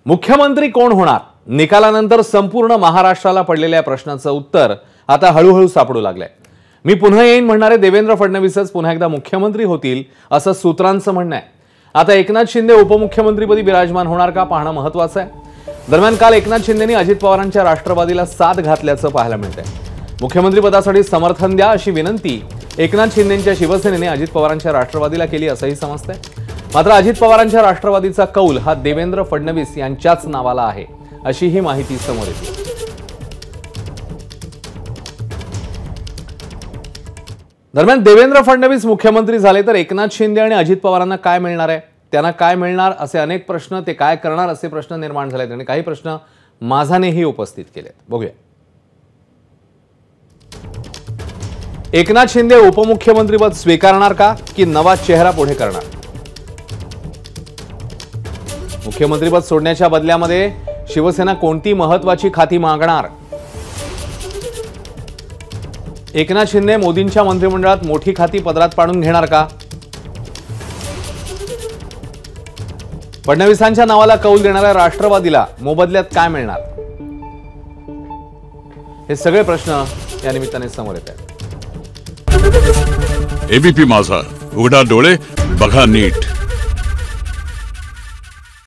मुख्यमंत्री कोण होणार? निकालानंतर संपूर्ण महाराष्ट्राला पडलेल्या प्रश्नाचं उत्तर आता हळूहळू सापडू लागलंय। मी पुन्हा येईन म्हणणारे देवेंद्र फडणवीसच पुन्हा एकदा मुख्यमंत्री होतील असं सूत्रांचं म्हणणं आहे। आता एकनाथ शिंदे उपमुख्यमंत्रीपदी विराजमान होणार का पाहणं महत्त्वाचं आहे। दरम्यान काल एकनाथ शिंदेंनी अजित पवारांच्या राष्ट्रवादीला साथ घातल्याचं पाहायला मिळतंय। मुख्यमंत्रीपदासाठी समर्थन द्या अशी विनंती एकनाथ शिंदेंच्या शिवसेनेने अजित पवारांच्या राष्ट्रवादीला केली असंही समजतंय। मात्र अजित पवारांच्या राष्ट्रवादीचा कौल हा देवेंद्र फडणवीस यांच्याच नावाला आहे अशी ही माहिती समोर येते। दरम्यान देवेंद्र फडणवीस मुख्यमंत्री झाले तर एकनाथ शिंदे आणि अजित पवारांना काय मिळणार आहे, त्यांना काय मिळणार असे अनेक प्रश्न, ते काय करणार असे प्रश्न निर्माण झालेत आणि काही प्रश्न माझानेही उपस्थित केलेत। बघूया। एकनाथ शिंदे उपमुख्यमंत्रीपद स्वीकारणार का की नवा चेहरा पुढे करणार? मुख्यमंत्रीपद सोडण्याच्या बदल्यामध्ये शिवसेना कोणती महत्त्वाची खाती मागणार? एकनाथ शिंदे मोदींच्या मंत्रिमंडळात मोठी खाती पदरात पाडून घेणार का? फडणवीसांच्या नावाला कौल देणाऱ्या राष्ट्रवादीला मोबदल्यात काय मिळणार? हे सगळे प्रश्न या निमित्ताने समोर येत आहेत। एबीपी माझा, उघडा डोळे बघा नीट।